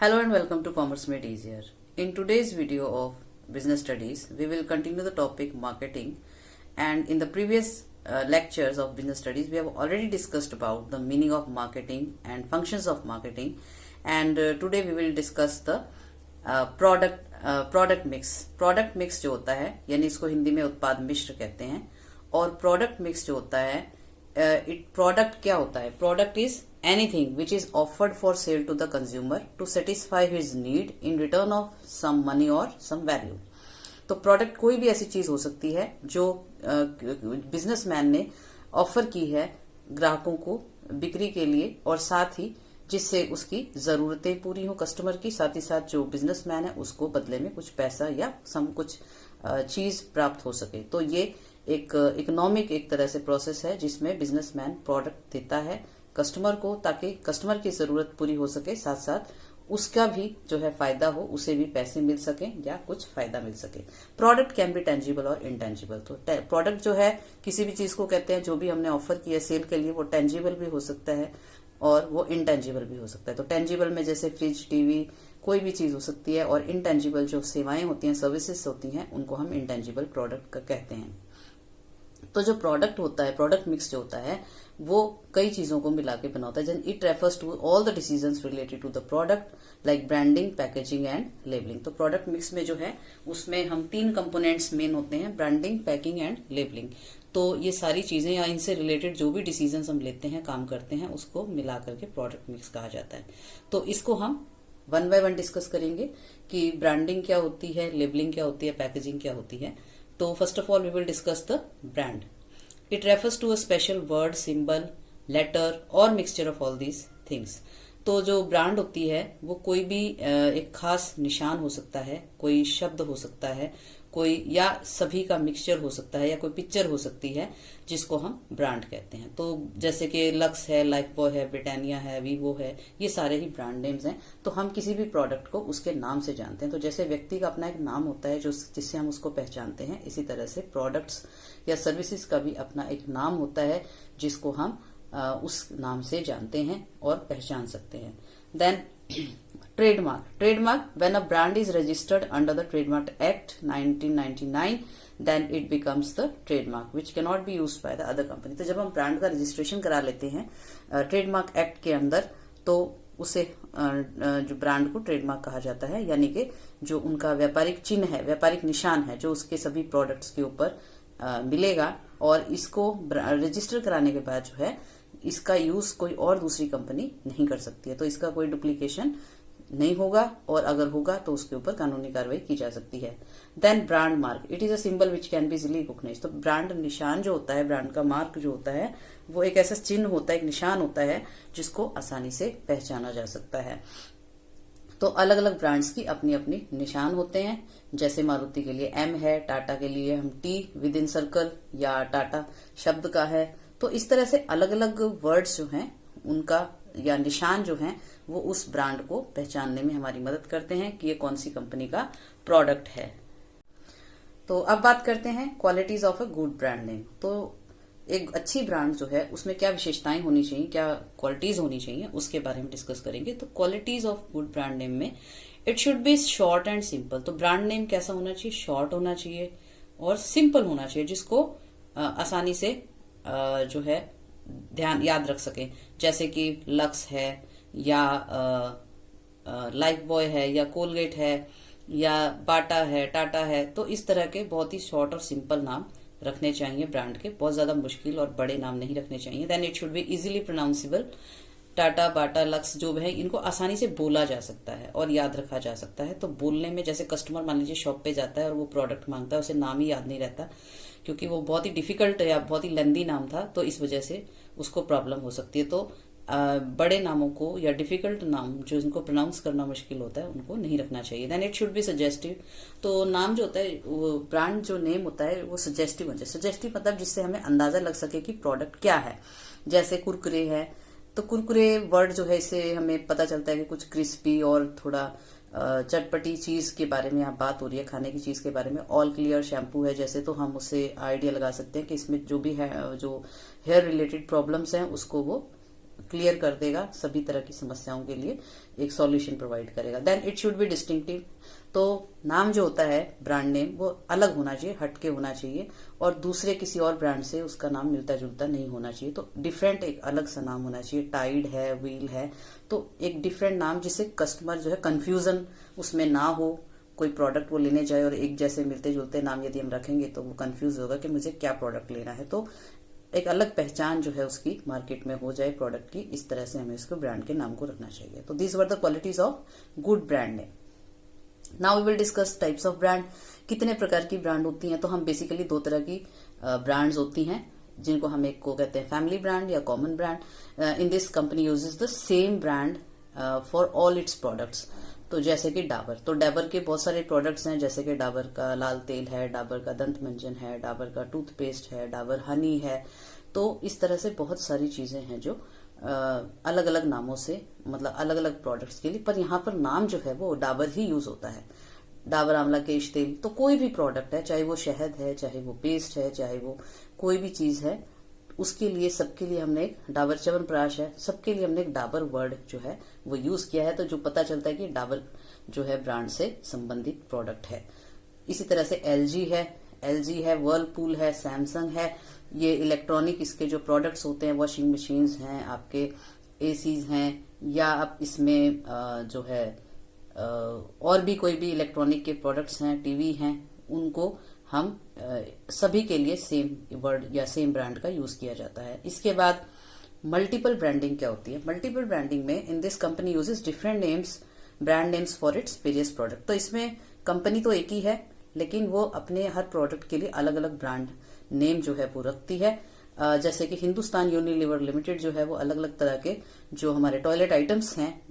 Hello and welcome to Commerce Made Easier. In today's video of business studies, we will continue the topic marketing, and in the previous lectures of business studies, we have already discussed about the meaning of marketing and functions of marketing, and today we will discuss the product mix जो होता है, यानी इसको हिंदी में उत्पाद मिश्र कहते हैं। और प्रोडक्ट मिक्स जो होता है, प्रोडक्ट क्या होता है? Product is anything which is offered for sale to the consumer to satisfy his need in return of some money और सम वैल्यू। तो प्रोडक्ट कोई भी ऐसी चीज हो सकती है जो बिजनेसमैन ने ऑफर की है ग्राहकों को बिक्री के लिए, और साथ ही जिससे उसकी जरूरतें पूरी हो कस्टमर की, साथ ही साथ जो बिजनेसमैन है उसको बदले में कुछ पैसा या कुछ चीज प्राप्त हो सके। तो ये एक इकोनॉमिक एक तरह से प्रोसेस है जिसमें बिजनेसमैन प्रोडक्ट देता है कस्टमर को, ताकि कस्टमर की जरूरत पूरी हो सके, साथ साथ उसका भी जो है फायदा हो, उसे भी पैसे मिल सके या कुछ फायदा मिल सके। प्रोडक्ट कैन बी टेंजिबल और इनटेंजिबल। तो प्रोडक्ट जो है किसी भी चीज को कहते हैं, जो भी हमने ऑफर किया सेल के लिए, वो टेंजिबल भी हो सकता है और वो इनटेंजिबल भी हो सकता है। तो टेंजिबल में जैसे फ्रिज, टीवी, कोई भी चीज हो सकती है, और इनटेंजिबल जो सेवाएं होती हैं, सर्विसेज होती हैं, उनको हम इनटेंजिबल प्रोडक्ट का कहते हैं। तो जो प्रोडक्ट होता है, प्रोडक्ट मिक्स जो होता है, वो कई चीजों को मिला के बना होता है। It refers to all the decisions related to the product like branding, packaging and labelling. तो प्रोडक्ट मिक्स में जो है उसमें हम 3 कंपोनेंट्स मेन होते हैं, ब्रांडिंग, पैकिंग एंड लेबलिंग। तो ये सारी चीजें या इनसे रिलेटेड जो भी डिसीजंस हम लेते हैं, काम करते हैं, उसको मिला करके प्रोडक्ट मिक्स कहा जाता है। तो इसको हम 1 बाय 1 डिस्कस करेंगे कि ब्रांडिंग क्या होती है, लेबलिंग क्या होती है, पैकेजिंग क्या होती है। तो first of all we will discuss the brand. It refers to a special word, symbol, letter और mixture of all these things. तो जो ब्रांड होती है वो कोई भी एक खास निशान हो सकता है, कोई शब्द हो सकता है, कोई या सभी का मिक्सचर हो सकता है, या कोई पिक्चर हो सकती है जिसको हम ब्रांड कहते हैं। तो जैसे कि लक्स है, लाइफबॉय है, ब्रिटानिया है, वीवो है, ये सारे ही ब्रांड नेम्स हैं। तो हम किसी भी प्रोडक्ट को उसके नाम से जानते हैं। तो जैसे व्यक्ति का अपना एक नाम होता है जो जिससे हम उसको पहचानते हैं, इसी तरह से प्रोडक्ट्स या सर्विसेज का भी अपना एक नाम होता है जिसको हम उस नाम से जानते हैं और पहचान सकते हैं। Then trademark when a brand is registered under the Trademark Act 1999, then it becomes the trademark which cannot be used by the other company। तो जब हम ब्रांड का रजिस्ट्रेशन करा लेते हैं ट्रेडमार्क एक्ट के अंदर, तो उसे जो ब्रांड को ट्रेडमार्क कहा जाता है, यानी कि जो उनका व्यापारिक चिन्ह है, व्यापारिक निशान है, जो उसके सभी प्रोडक्ट्स के ऊपर मिलेगा। और इसको रजिस्टर कराने के बाद जो है इसका यूज कोई और दूसरी कंपनी नहीं कर सकती है। तो इसका कोई डुप्लीकेशन नहीं होगा, और अगर होगा तो उसके ऊपर कानूनी कार्रवाई की जा सकती है। Then brand mark, it is a symbol which can be easily recognised. तो ब्रांड निशान जो होता है, ब्रांड का मार्क जो होता है, वो एक ऐसा चिन्ह होता है, एक निशान होता है जिसको आसानी से पहचाना जा सकता है। तो अलग अलग ब्रांड्स की अपनी अपनी निशान होते हैं। जैसे मारुति के लिए M है, टाटा के लिए हम T विद इन सर्कल या टाटा शब्द का है। तो इस तरह से अलग अलग वर्ड्स जो हैं उनका या निशान जो हैं वो उस ब्रांड को पहचानने में हमारी मदद करते हैं कि ये कौन सी कंपनी का प्रोडक्ट है। तो अब बात करते हैं qualities of a good brand name. तो एक अच्छी ब्रांड जो है उसमें क्या विशेषताएं होनी चाहिए, क्या क्वालिटीज होनी चाहिए, उसके बारे में डिस्कस करेंगे। तो qualities of good brand name में it should be short and simple. तो ब्रांड नेम कैसा होना चाहिए? शॉर्ट होना चाहिए और सिंपल होना चाहिए, जिसको आसानी से जो है ध्यान याद रख सके। जैसे कि लक्स है या लाइफबॉय है या कोलगेट है या बाटा है, टाटा है। तो इस तरह के बहुत ही शॉर्ट और सिंपल नाम रखने चाहिए ब्रांड के, बहुत ज्यादा मुश्किल और बड़े नाम नहीं रखने चाहिए। Then it should be easily pronounceable. Tata, Bata, Lux जो है इनको आसानी से बोला जा सकता है और याद रखा जा सकता है। तो बोलने में जैसे कस्टमर मान लीजिए शॉप पे जाता है और वो प्रोडक्ट मांगता है, उसे नाम ही याद नहीं रहता क्योंकि वो बहुत ही डिफिकल्ट या बहुत ही लेंदी नाम था, तो इस वजह से उसको प्रॉब्लम हो सकती है। तो बड़े नामों को या डिफिकल्ट नाम जो इनको प्रोनाउंस करना मुश्किल होता है उनको नहीं रखना चाहिए। Then it should be suggestive. तो नाम जो होता है, वो ब्रांड जो नेम होता है वो सजेस्टिव होना चाहिए। सजेस्टिव मतलब जिससे हमें अंदाजा लग सके कि प्रोडक्ट क्या है। जैसे कुरकुरे है, तो कुरकुरे वर्ड जो है इससे हमें पता चलता है कि कुछ क्रिस्पी और थोड़ा चटपटी चीज के बारे में यहाँ बात हो रही है, खाने की चीज के बारे में। ऑल क्लियर शैम्पू है जैसे, तो हम उससे आइडिया लगा सकते हैं कि इसमें जो भी है, जो हेयर रिलेटेड प्रॉब्लम्स हैं उसको वो क्लियर कर देगा, सभी तरह की समस्याओं के लिए एक सॉल्यूशन प्रोवाइड करेगा। Then it should be distinctive, तो नाम जो होता है ब्रांड नेम वो अलग होना चाहिए, हटके होना चाहिए और दूसरे किसी और ब्रांड से उसका नाम मिलता जुलता नहीं होना चाहिए। तो डिफरेंट एक अलग सा नाम होना चाहिए। टाइड है, व्हील है, तो एक डिफरेंट नाम जिससे कस्टमर जो है कंफ्यूजन उसमें ना हो। कोई प्रोडक्ट वो लेने जाए और एक जैसे मिलते जुलते नाम यदि हम रखेंगे तो वो कंफ्यूज होगा कि मुझे क्या प्रोडक्ट लेना है। तो एक अलग पहचान जो है उसकी मार्केट में हो जाए प्रोडक्ट की, इस तरह से हमें उसको ब्रांड के नाम को रखना चाहिए। तो these were the qualities of good brand name. Now we will discuss types of brand. कितने प्रकार की ब्रांड होती हैं? तो हम बेसिकली दो तरह की ब्रांड्स होती हैं, जिनको हम एक को कहते हैं फैमिली ब्रांड या common brand. In this company uses the same brand for all its products. तो जैसे कि डाबर, तो डाबर के बहुत सारे प्रोडक्ट्स हैं, जैसे कि डाबर का लाल तेल है, डाबर का दंत मंजन है, डाबर का टूथपेस्ट है, डाबर हनी है। तो इस तरह से बहुत सारी चीजें हैं जो अलग अलग नामों से, मतलब अलग अलग प्रोडक्ट्स के लिए, पर यहाँ पर नाम जो है वो डाबर ही यूज होता है। डाबर आंवला केश तेल, तो कोई भी प्रोडक्ट है, चाहे वो शहद है, चाहे वो पेस्ट है, चाहे वो कोई भी चीज है, उसके लिए सबके लिए हमने एक डाबर च्यवनप्राश है, सबके लिए हमने एक डाबर वर्ड जो है वो यूज किया है। तो जो पता चलता है कि डाबर जो है ब्रांड से संबंधित प्रोडक्ट है। इसी तरह से एलजी है, वर्लपूल है, सैमसंग है। ये इलेक्ट्रॉनिक इसके जो प्रोडक्ट्स होते हैं, वॉशिंग मशीन्स हैं, आपके एसीज हैं, या आप इसमें जो है और भी कोई भी इलेक्ट्रॉनिक के प्रोडक्ट्स हैं, टीवी हैं, उनको हम सभी के लिए सेम वर्ड या सेम ब्रांड का यूज किया जाता है। इसके बाद मल्टीपल ब्रांडिंग क्या होती है? मल्टीपल ब्रांडिंग में in this company uses different names, brand names for its various product. तो इसमें कंपनी तो एक ही है, लेकिन वो अपने हर प्रोडक्ट के लिए अलग अलग ब्रांड नेम जो है वो रखती है। जैसे कि हिंदुस्तान यूनिलीवर लिमिटेड जो है वो अलग अलग तरह के जो हमारे टॉयलेट आइटम्स हैं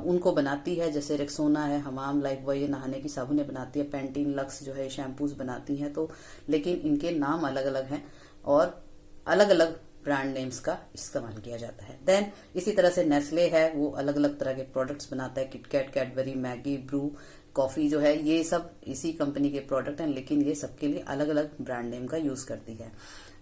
उनको बनाती है, जैसे रेक्सोना है, हमाम लाइफ बॉय ये नहाने की साबुनें बनाती है, पेंटीन लक्स जो है शैम्पूज बनाती हैं। तो लेकिन इनके नाम अलग अलग हैं और अलग अलग ब्रांड नेम्स का इस्तेमाल किया जाता है। देन इसी तरह से नेस्ले है, वो अलग अलग तरह के प्रोडक्ट्स बनाता है, KitKat, Cadbury, Maggi, Bru, coffee जो है, ये सब इसी कंपनी के प्रोडक्ट हैं, लेकिन ये सबके लिए अलग अलग ब्रांड नेम का यूज करती है।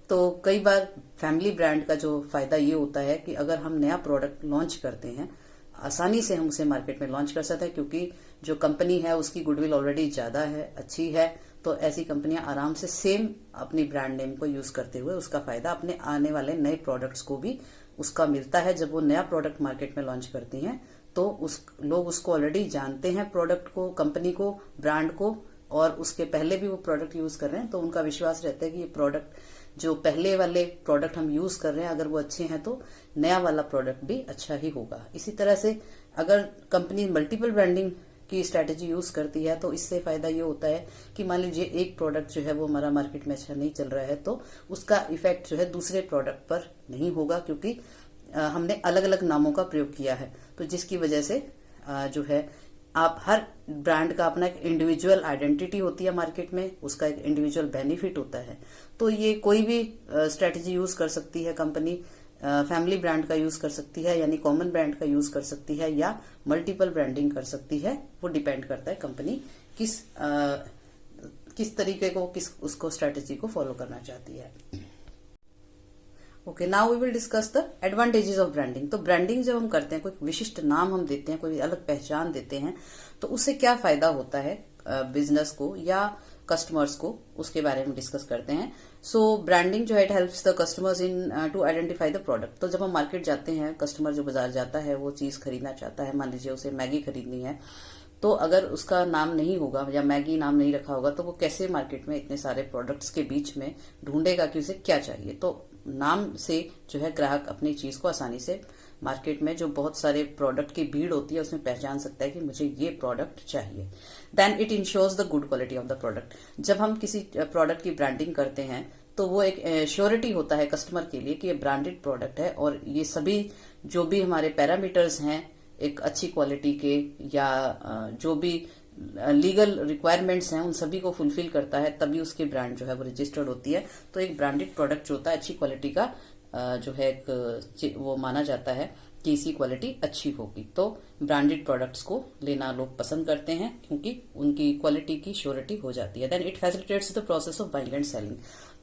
तो कई बार फैमिली ब्रांड का जो फायदा ये होता है कि अगर हम नया प्रोडक्ट लॉन्च करते हैं, आसानी से हम उसे मार्केट में लॉन्च कर सकते हैं, क्योंकि जो कंपनी है उसकी गुडविल ऑलरेडी ज्यादा है, अच्छी है। तो ऐसी कंपनियां आराम से सेम अपनी ब्रांड नेम को यूज करते हुए उसका फायदा अपने आने वाले नए प्रोडक्ट्स को भी उसका मिलता है। जब वो नया प्रोडक्ट मार्केट में लॉन्च करती हैं तो लोग उसको ऑलरेडी जानते हैं, प्रोडक्ट को, कंपनी को, ब्रांड को, और उसके पहले भी वो प्रोडक्ट यूज कर रहे हैं, तो उनका विश्वास रहता है कि ये प्रोडक्ट जो पहले वाले प्रोडक्ट हम यूज कर रहे हैं अगर वो अच्छे हैं तो नया वाला प्रोडक्ट भी अच्छा ही होगा। इसी तरह से अगर कंपनी मल्टीपल ब्रांडिंग की स्ट्रेटेजी यूज करती है तो इससे फायदा ये होता है कि मान लीजिए एक प्रोडक्ट जो है वो हमारा मार्केट में अच्छा नहीं चल रहा है तो उसका इफेक्ट जो है दूसरे प्रोडक्ट पर नहीं होगा, क्योंकि हमने अलग अलग नामों का प्रयोग किया है। तो जिसकी वजह से जो है आप हर ब्रांड का अपना एक इंडिविजुअल आइडेंटिटी होती है मार्केट में, उसका एक इंडिविजुअल बेनिफिट होता है। तो ये कोई भी स्ट्रेटेजी यूज कर सकती है कंपनी, फैमिली ब्रांड का यूज कर सकती है, यानी कॉमन ब्रांड का यूज कर सकती है, या मल्टीपल ब्रांडिंग कर सकती है। वो डिपेंड करता है कंपनी किस तरीके को, उसको स्ट्रेटेजी को फॉलो करना चाहती है। Okay, now we will discuss the advantages of branding. तो ब्रांडिंग जब हम करते हैं, कोई विशिष्ट नाम हम देते हैं, कोई अलग पहचान देते हैं, तो उससे क्या फायदा होता है बिजनेस को या कस्टमर्स को, उसके बारे में डिस्कस करते हैं। सो ब्रांडिंग जो है it helps the customers in to identify the product. तो जब हम मार्केट जाते हैं, कस्टमर जो बाजार जाता है वो चीज खरीदना चाहता है, मान लीजिए उसे मैगी खरीदनी है, तो अगर उसका नाम नहीं होगा या मैगी नाम नहीं रखा होगा तो वो कैसे मार्केट में इतने सारे प्रोडक्ट्स के बीच में ढूंढेगा कि उसे क्या चाहिए। तो नाम से जो है ग्राहक अपनी चीज को आसानी से मार्केट में जो बहुत सारे प्रोडक्ट की भीड़ होती है उसमें पहचान सकता है कि मुझे ये प्रोडक्ट चाहिए। Then it ensures the good quality of the product. जब हम किसी प्रोडक्ट की ब्रांडिंग करते हैं तो वो एक श्योरिटी होता है कस्टमर के लिए कि ये ब्रांडेड प्रोडक्ट है और ये सभी जो भी हमारे पैरामीटर्स हैं एक अच्छी क्वालिटी के या जो भी लीगल रिक्वायरमेंट्स हैं उन सभी को फुलफिल करता है, तभी उसकी ब्रांड जो है वो रजिस्टर्ड होती है। तो एक ब्रांडेड प्रोडक्ट जो होता है अच्छी क्वालिटी का जो है एक वो माना जाता है कि इसकी क्वालिटी अच्छी होगी। तो ब्रांडेड प्रोडक्ट्स को लेना लोग पसंद करते हैं क्योंकि उनकी क्वालिटी की श्योरिटी हो जाती है। Then it facilitates the process of buying and selling.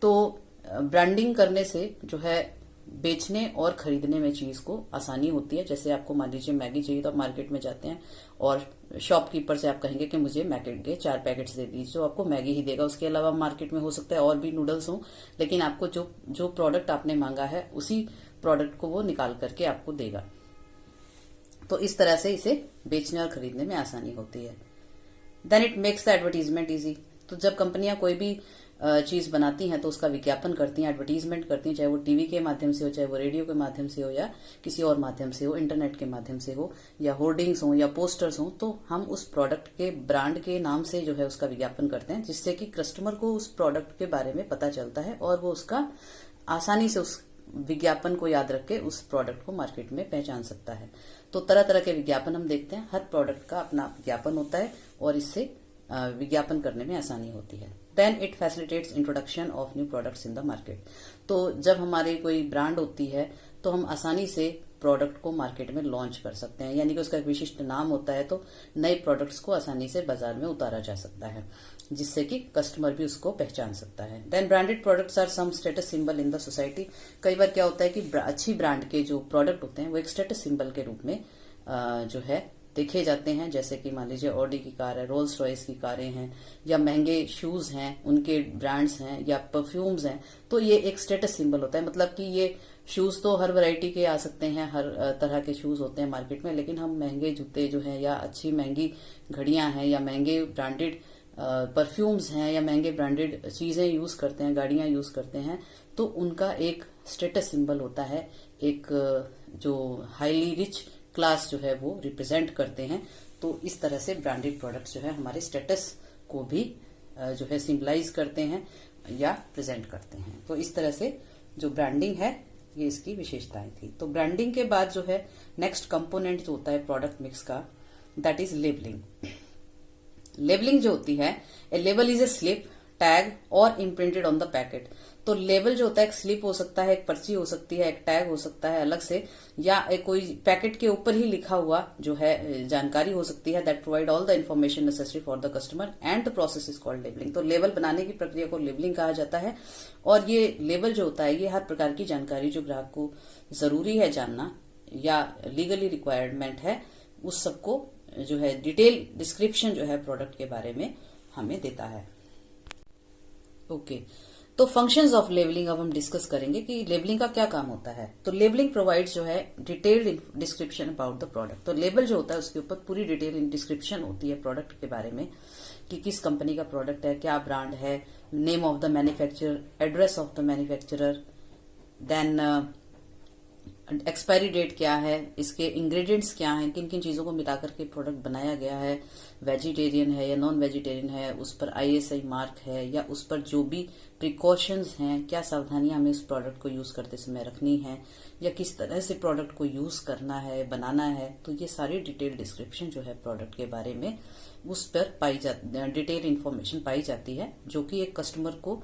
तो ब्रांडिंग करने से जो है बेचने और खरीदने में चीज को आसानी होती है। जैसे आपको मान लीजिए मैगी चाहिए तो आप मार्केट में जाते हैं और शॉपकीपर से आप कहेंगे कि मुझे मैगी के 4 पैकेट्स दे दीजिए, तो आपको मैगी ही देगा। उसके अलावा मार्केट में हो सकता है और भी नूडल्स हो, लेकिन आपको जो प्रोडक्ट आपने मांगा है उसी प्रोडक्ट को वो निकाल करके आपको देगा। तो इस तरह से इसे बेचने और खरीदने में आसानी होती है। Then it makes the advertisement easy. तो जब कंपनियां कोई भी चीज बनाती हैं तो उसका विज्ञापन करती हैं, एडवर्टीजमेंट करती हैं, चाहे वो टीवी के माध्यम से हो, चाहे वो रेडियो के माध्यम से हो, या किसी और माध्यम से हो, इंटरनेट के माध्यम से हो, या होर्डिंग्स हो या पोस्टर्स हो, तो हम उस प्रोडक्ट के ब्रांड के नाम से जो है उसका विज्ञापन करते हैं, जिससे कि कस्टमर को उस प्रोडक्ट के बारे में पता चलता है और वो उसका आसानी से उस विज्ञापन को याद रख के उस प्रोडक्ट को मार्केट में पहचान सकता है। तो तरह तरह के विज्ञापन हम देखते हैं, हर प्रोडक्ट का अपना विज्ञापन होता है और इससे विज्ञापन करने में आसानी होती है। Then it facilitates introduction of new products in the market. तो जब हमारी कोई ब्रांड होती है तो हम आसानी से प्रोडक्ट को मार्केट में लॉन्च कर सकते हैं, यानी कि उसका एक विशिष्ट नाम होता है, तो नए प्रोडक्ट्स को आसानी से बाजार में उतारा जा सकता है, जिससे कि कस्टमर भी उसको पहचान सकता है। Then branded products are some status symbol in the society. कई बार क्या होता है कि अच्छी ब्रांड के जो प्रोडक्ट होते हैं वो एक स्टेटस सिंबल के रूप में जो है देखे जाते हैं। जैसे कि मान लीजिए ऑडी की कार है, रोल्स रॉयस की कारें हैं, या महंगे शूज हैं, उनके ब्रांड्स हैं, या परफ्यूम्स हैं, तो ये एक स्टेटस सिंबल होता है। मतलब कि ये शूज तो हर वैरायटी के आ सकते हैं, हर तरह के शूज होते हैं मार्केट में, लेकिन हम महंगे जूते जो हैं, या अच्छी महंगी घड़ियां हैं, या महंगे ब्रांडेड परफ्यूम्स हैं, या महंगे ब्रांडेड चीजें यूज करते हैं, गाड़ियां यूज करते हैं, तो उनका एक स्टेटस सिंबल होता है, एक जो हाईली रिच क्लास जो है वो रिप्रेजेंट करते हैं। तो इस तरह से ब्रांडेड प्रोडक्ट्स जो है हमारे स्टेटस को भी जो है सिंबलाइज करते हैं या प्रेजेंट करते हैं। तो इस तरह से जो ब्रांडिंग है ये इसकी विशेषताएं थी। तो ब्रांडिंग के बाद जो है नेक्स्ट कंपोनेंट जो होता है प्रोडक्ट मिक्स का, दैट इज लेबलिंग। लेबलिंग जो होती है, ए label is a slip, tag और इम्प्रिंटेड ऑन द पैकेट। तो लेबल जो होता है एक स्लिप हो सकता है, एक पर्ची हो सकती है, एक टैग हो सकता है अलग से, या कोई पैकेट के ऊपर ही लिखा हुआ जो है जानकारी हो सकती है, that provide all the information necessary for the customer and the process is called labelling. तो लेबल बनाने की प्रक्रिया को लेबलिंग कहा जाता है। और ये लेबल जो होता है ये हर प्रकार की जानकारी जो ग्राहक को जरूरी है जानना या लीगली रिक्वायरमेंट है, उस सबको जो है डिटेल डिस्क्रिप्शन जो है प्रोडक्ट के बारे में हमें देता है। ओके, तो फंक्शंस ऑफ लेबलिंग अब हम डिस्कस करेंगे कि लेबलिंग का क्या काम होता है। तो लेबलिंग प्रोवाइड्स जो है detailed description about the product. तो लेबल जो होता है उसके ऊपर पूरी डिटेल डिस्क्रिप्शन होती है प्रोडक्ट के बारे में, कि किस कंपनी का प्रोडक्ट है, क्या ब्रांड है, name of the manufacturer, address of the manufacturer, then expiry date क्या है, इसके इंग्रेडिएंट्स क्या हैं, किन किन चीजों को मिलाकर के प्रोडक्ट बनाया गया है, वेजिटेरियन है या नॉन वेजिटेरियन है, उस पर ISI मार्क है, या उस पर जो भी प्रिकॉशंस हैं, क्या सावधानियां हमें उस प्रोडक्ट को यूज करते समय रखनी है, या किस तरह से प्रोडक्ट को यूज करना है, बनाना है। तो ये सारी डिटेल डिस्क्रिप्शन जो है प्रोडक्ट के बारे में उस पर पाई जाती, डिटेल इन्फॉर्मेशन पाई जाती है, जो कि एक कस्टमर को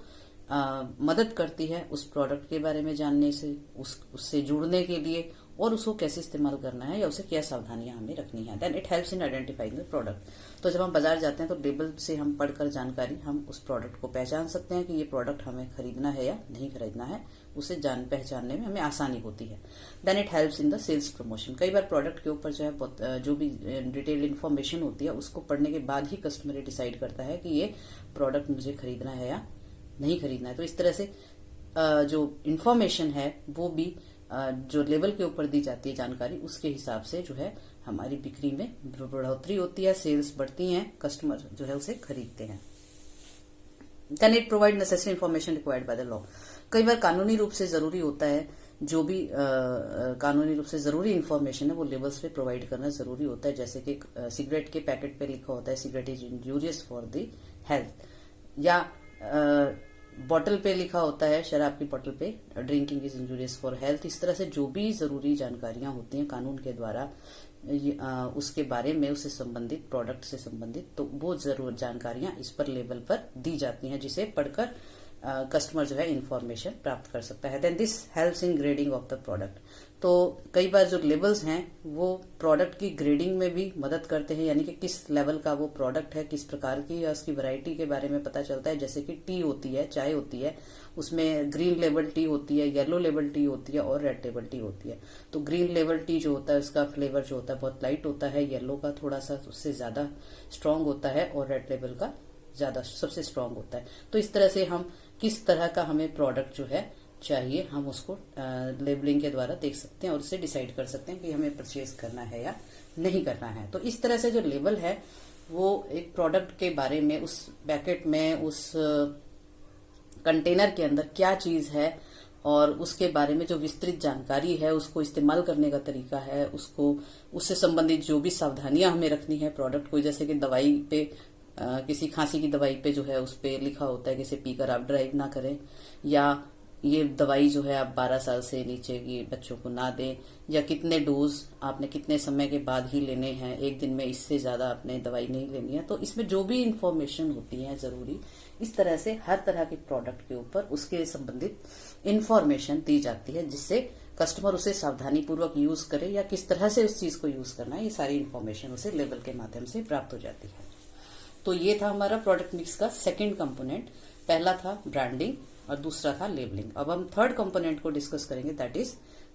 मदद करती है उस प्रोडक्ट के बारे में जानने से, उससे जुड़ने के लिए, और उसको कैसे इस्तेमाल करना है या उसे क्या सावधानियां हमें रखनी है। Then it helps in identifying the product. तो जब हम बाजार जाते हैं तो लेबल से हम पढ़कर जानकारी हम उस प्रोडक्ट को पहचान सकते हैं कि ये प्रोडक्ट हमें खरीदना है या नहीं खरीदना है, उसे पहचानने में हमें आसानी होती है। Then it helps in the sales promotion. कई बार प्रोडक्ट के ऊपर जो है जो भी डिटेल इन्फॉर्मेशन होती है उसको पढ़ने के बाद ही कस्टमर डिसाइड करता है कि ये प्रोडक्ट मुझे खरीदना है या नहीं खरीदना है। तो इस तरह से जो इन्फॉर्मेशन है वो भी जो लेवल के ऊपर दी जाती है जानकारी, उसके हिसाब से जो है हमारी बिक्री में बढ़ोतरी होती है, सेल्स बढ़ती हैं, कस्टमर जो है उसे खरीदते हैं। Then it provide necessary information required by the law. कई बार कानूनी रूप से जरूरी होता है, जो भी कानूनी रूप से जरूरी इन्फॉर्मेशन है वो लेबल्स पे प्रोवाइड करना जरूरी होता है। जैसे कि सिगरेट के पैकेट पे लिखा होता है cigarette is injurious for the health, या बॉटल पे लिखा होता है, शराब की बॉटल पे, drinking is injurious for health. इस तरह से जो भी जरूरी जानकारियां होती हैं कानून के द्वारा उसके बारे में, उससे संबंधित, प्रोडक्ट से संबंधित, तो वो जरूर जानकारियां इस पर लेबल पर दी जाती हैं, जिसे पढ़कर कस्टमर जो है इंफॉर्मेशन प्राप्त कर सकता है। Then this helps in grading of the product. तो कई बार जो लेबल्स हैं वो प्रोडक्ट की ग्रेडिंग में भी मदद करते हैं, यानी कि किस लेवल का वो प्रोडक्ट है, किस प्रकार की या उसकी वैरायटी के बारे में पता चलता है। जैसे कि टी होती है, चाय होती है, उसमें ग्रीन लेबल टी होती है, येलो लेबल टी होती है और रेड लेबल टी होती है। तो ग्रीन लेबल टी जो होता है उसका फ्लेवर जो होता है बहुत लाइट होता है, येलो का थोड़ा सा उससे ज्यादा स्ट्रांग होता है और रेड लेबल का ज्यादा सबसे स्ट्रांग होता है। तो इस तरह से हम किस तरह का हमें प्रोडक्ट जो है चाहिए, हम उसको लेबलिंग के द्वारा देख सकते हैं और उससे डिसाइड कर सकते हैं कि हमें परचेज करना है या नहीं करना है। तो इस तरह से जो लेबल है वो एक प्रोडक्ट के बारे में, उस पैकेट में, उस कंटेनर के अंदर क्या चीज है और उसके बारे में जो विस्तृत जानकारी है, उसको इस्तेमाल करने का तरीका है, उसको उससे संबंधित जो भी सावधानियां हमें रखनी है प्रोडक्ट को, जैसे कि दवाई पे किसी खांसी की दवाई पे जो है उस पे लिखा होता है कि इसे पीकर आप ड्राइव ना करें, या ये दवाई जो है आप 12 साल से नीचे के बच्चों को ना दें, या कितने डोज आपने कितने समय के बाद ही लेने हैं, एक दिन में इससे ज्यादा आपने दवाई नहीं लेनी है। तो इसमें जो भी इंफॉर्मेशन होती है जरूरी, इस तरह से हर तरह के प्रोडक्ट के ऊपर उसके संबंधित इंफॉर्मेशन दी जाती है, जिससे कस्टमर उसे सावधानी पूर्वक यूज करे या किस तरह से उस चीज को यूज करना है, ये सारी इंफॉर्मेशन उसे लेबल के माध्यम से प्राप्त हो जाती है। तो ये था हमारा प्रोडक्ट मिक्स का सेकंड कंपोनेंट। पहला था ब्रांडिंग और दूसरा था लेबलिंग। अब हम थर्ड कंपोनेंट को डिस्कस करेंगे, दैट इज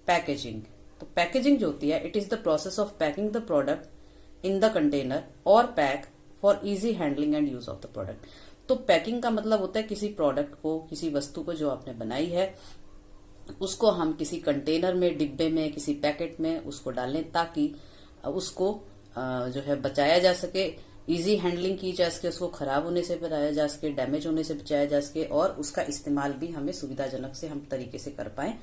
पैकेजिंग। तो पैकेजिंग जो होती है, it is the process of packing the product in the container और pack for easy handling and use of the product. तो पैकिंग का मतलब होता है किसी प्रोडक्ट को, किसी वस्तु को जो आपने बनाई है, उसको हम किसी कंटेनर में, डिब्बे में, किसी पैकेट में उसको डालें ताकि उसको जो है बचाया जा सके, इजी हैंडलिंग की जा सके, उसको खराब होने से बचाया जा सके, डैमेज होने से बचाया जा सके और उसका इस्तेमाल भी हमें सुविधाजनक से हम तरीके से कर पाए।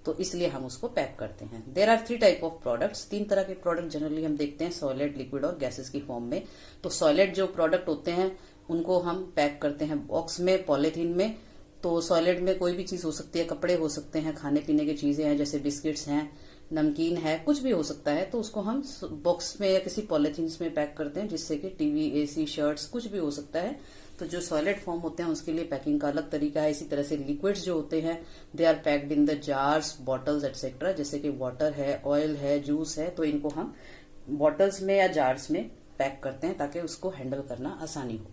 तो इसलिए हम उसको पैक करते हैं। There are 3 type of products. 3 तरह के प्रोडक्ट जनरली हम देखते हैं, सॉलिड, लिक्विड और गैसेस की फॉर्म में। तो सॉलिड जो प्रोडक्ट होते हैं उनको हम पैक करते हैं बॉक्स में, पॉलिथीन में। तो सॉलिड में कोई भी चीज हो सकती है, कपड़े हो सकते हैं, खाने पीने की चीजें हैं जैसे बिस्किट्स हैं, नमकीन है, कुछ भी हो सकता है। तो उसको हम बॉक्स में या किसी पॉलिथीन्स में पैक करते हैं, जिससे कि टीवी, एसी, शर्ट्स कुछ भी हो सकता है। तो जो सॉलिड फॉर्म होते हैं उसके लिए पैकिंग का अलग तरीका है। इसी तरह से लिक्विड्स जो होते हैं, they are packed in the jars, bottles etcetera. जैसे कि वाटर है, ऑयल है, जूस है, तो इनको हम बॉटल्स में या जार्स में पैक करते हैं ताकि उसको हैंडल करना आसानी हो।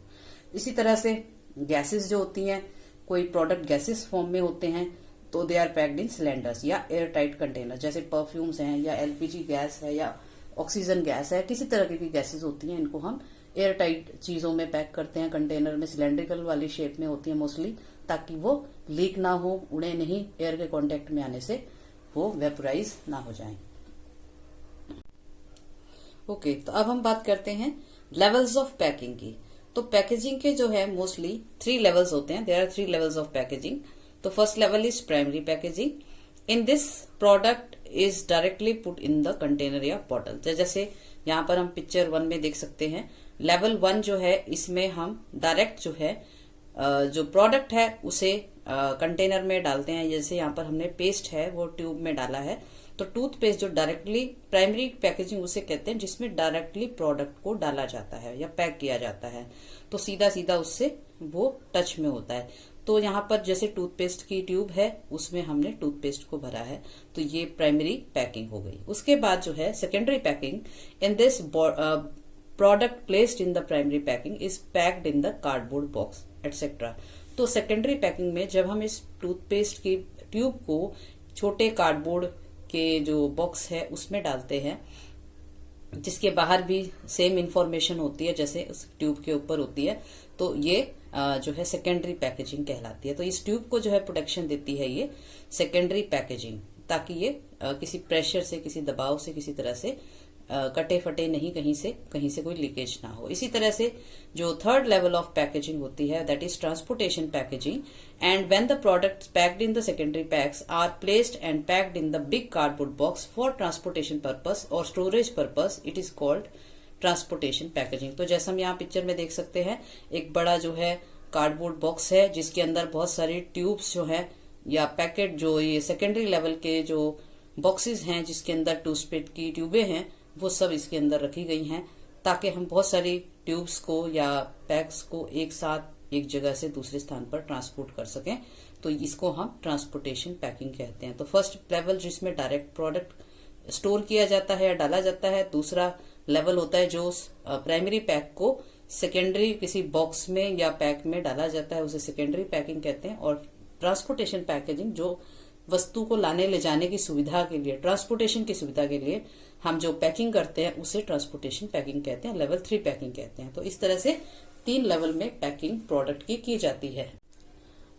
इसी तरह से गैसेस जो होती हैं, कोई प्रोडक्ट गैसेस फॉर्म में होते हैं तो they are packed in cylinders या एयर टाइट कंटेनर। जैसे परफ्यूम्स हैं या एलपीजी गैस है या ऑक्सीजन गैस है, किसी तरह की भी गैसेस होती हैं, इनको हम एयर टाइट चीजों में पैक करते हैं, कंटेनर में, सिलेंड्रिकल वाली शेप में होती है मोस्टली, ताकि वो लीक ना हो, उड़े नहीं, एयर के कांटेक्ट में आने से वो वेपोराइज ना हो जाए। ओके, तो अब हम बात करते हैं लेवल्स ऑफ पैकिंग की। तो पैकेजिंग के जो है मोस्टली 3 लेवल्स होते हैं। There are 3 levels of packaging. तो first level is primary packaging. In this product is directly put in the container या बॉटल। जैसे यहाँ पर हम पिक्चर 1 में देख सकते हैं, लेवल 1 जो है इसमें हम डायरेक्ट जो है जो प्रोडक्ट है उसे कंटेनर में डालते हैं। जैसे यहाँ पर हमने पेस्ट है वो ट्यूब में डाला है, तो टूथपेस्ट जो डायरेक्टली प्राइमरी पैकेजिंग उसे कहते हैं, जिसमें डायरेक्टली प्रोडक्ट को डाला जाता है या पैक किया जाता है, तो सीधा सीधा उससे वो टच में होता है। तो यहाँ पर जैसे टूथपेस्ट की ट्यूब है, उसमें हमने टूथपेस्ट को भरा है, तो ये प्राइमरी पैकिंग हो गई। उसके बाद जो है secondary packing, in this product placed in the primary packing is packed in the cardboard box etcetera. तो सेकेंडरी पैकिंग में जब हम इस टूथपेस्ट की ट्यूब को छोटे कार्डबोर्ड के जो बॉक्स है उसमें डालते हैं, जिसके बाहर भी सेम इंफॉर्मेशन होती है जैसे उस ट्यूब के ऊपर होती है, तो ये जो है सेकेंडरी पैकेजिंग कहलाती है। तो इस ट्यूब को जो है प्रोटेक्शन देती है ये सेकेंडरी पैकेजिंग, ताकि ये किसी प्रेशर से, किसी दबाव से, किसी तरह से कटे फटे नहीं, कहीं से कोई लीकेज ना हो। इसी तरह से जो थर्ड लेवल ऑफ पैकेजिंग होती है, that is transportation packaging. And when the products packed in the secondary packs are placed and packed in the big cardboard box for transportation purpose और storage purpose, it is called transportation packaging. तो जैसा हम यहाँ picture में देख सकते हैं, एक बड़ा जो है कार्डबोर्ड बॉक्स है जिसके अंदर बहुत सारी ट्यूब्स जो है या पैकेट, जो ये सेकेंडरी लेवल के जो बॉक्सेस हैं जिसके अंदर टूथपेस्ट की ट्यूबें हैं, वो सब इसके अंदर रखी गई हैं, ताकि हम बहुत सारी ट्यूब्स को या पैक्स को एक साथ एक जगह से दूसरे स्थान पर ट्रांसपोर्ट कर सकें, तो इसको हम ट्रांसपोर्टेशन पैकिंग कहते हैं। तो फर्स्ट लेवल जिसमें डायरेक्ट प्रोडक्ट स्टोर किया जाता है या डाला जाता है, दूसरा लेवल होता है जो प्राइमरी पैक को सेकेंडरी किसी बॉक्स में या पैक में डाला जाता है, उसे सेकेंडरी पैकिंग कहते हैं। और ट्रांसपोर्टेशन पैकेजिंग जो वस्तु को लाने ले जाने की सुविधा के लिए, ट्रांसपोर्टेशन की सुविधा के लिए हम जो पैकिंग करते हैं उसे ट्रांसपोर्टेशन पैकिंग कहते हैं, लेवल 3 पैकिंग कहते हैं। तो इस तरह से 3 लेवल में पैकिंग प्रोडक्ट की जाती है।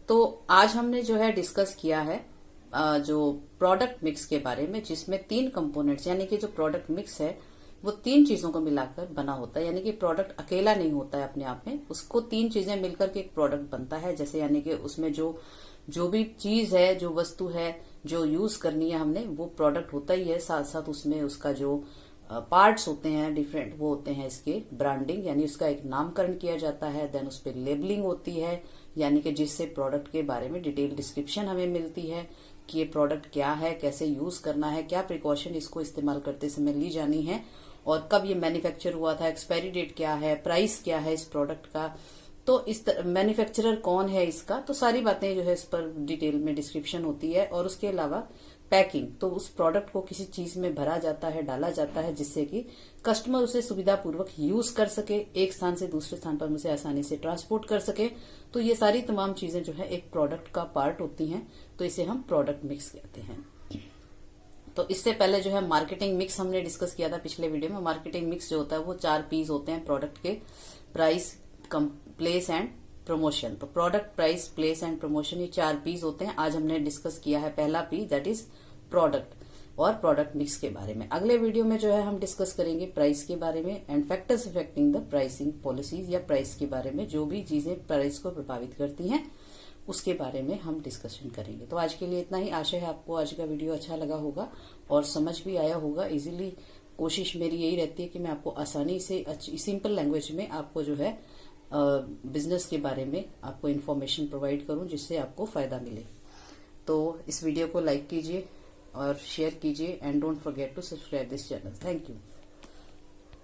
तो आज हमने जो है डिस्कस किया है जो प्रोडक्ट मिक्स के बारे में, जिसमें 3 कंपोनेंट्स यानी कि जो प्रोडक्ट मिक्स है वो 3 चीजों को मिलाकर बना होता है, यानी कि प्रोडक्ट अकेला नहीं होता है अपने आप में, उसको 3 चीजें मिलकर के एक प्रोडक्ट बनता है। जैसे यानी कि उसमें जो भी चीज है, जो वस्तु है, जो यूज करनी है हमने, वो प्रोडक्ट होता ही है। साथ साथ उसमें उसका जो पार्ट्स होते हैं डिफरेंट, वो होते हैं इसके ब्रांडिंग, यानी उसका एक नामकरण किया जाता है। देन उस पर लेबलिंग होती है, यानी कि जिससे प्रोडक्ट के बारे में डिटेल डिस्क्रिप्शन हमें मिलती है कि ये प्रोडक्ट क्या है, कैसे यूज करना है, क्या प्रिकॉशन इसको इस्तेमाल करते समय ली जानी है, और कब ये मैन्युफैक्चर हुआ था, एक्सपायरी डेट क्या है, प्राइस क्या है इस प्रोडक्ट का, तो इस मैन्युफैक्चरर कौन है इसका, तो सारी बातें जो है इस पर डिटेल में डिस्क्रिप्शन होती है। और उसके अलावा पैकिंग, तो उस प्रोडक्ट को किसी चीज में भरा जाता है, डाला जाता है, जिससे कि कस्टमर उसे सुविधापूर्वक यूज कर सके, एक स्थान से दूसरे स्थान पर उसे आसानी से ट्रांसपोर्ट कर सके। तो ये सारी तमाम चीजें जो है एक प्रोडक्ट का पार्ट होती हैं, तो इसे हम प्रोडक्ट मिक्स कहते हैं। तो इससे पहले जो है मार्केटिंग मिक्स हमने डिस्कस किया था पिछले वीडियो में। मार्केटिंग मिक्स जो होता है वो 4 पीस होते हैं प्रोडक्ट के, प्राइस, प्लेस एंड प्रमोशन। तो product, price, place and promotion, ये 4 पीस होते हैं। आज हमने डिस्कस किया है पहला पी, दैट इज प्रोडक्ट और प्रोडक्ट मिक्स के बारे में। अगले वीडियो में जो है हम डिस्कस करेंगे प्राइस के बारे में and factors affecting the pricing policies, या प्राइस के बारे में जो भी चीजें प्राइस को प्रभावित करती हैं उसके बारे में हम डिस्कशन करेंगे। तो आज के लिए इतना ही। आशा है आपको आज का वीडियो अच्छा लगा होगा और समझ भी आया होगा इजीली। कोशिश मेरी यही रहती है कि मैं आपको आसानी से अच्छी सिंपल लैंग्वेज में आपको जो है बिजनेस के बारे में आपको इन्फॉर्मेशन प्रोवाइड करूं, जिससे आपको फायदा मिले। तो इस वीडियो को लाइक कीजिए और शेयर कीजिए and don't forget to subscribe this channel. Thank you.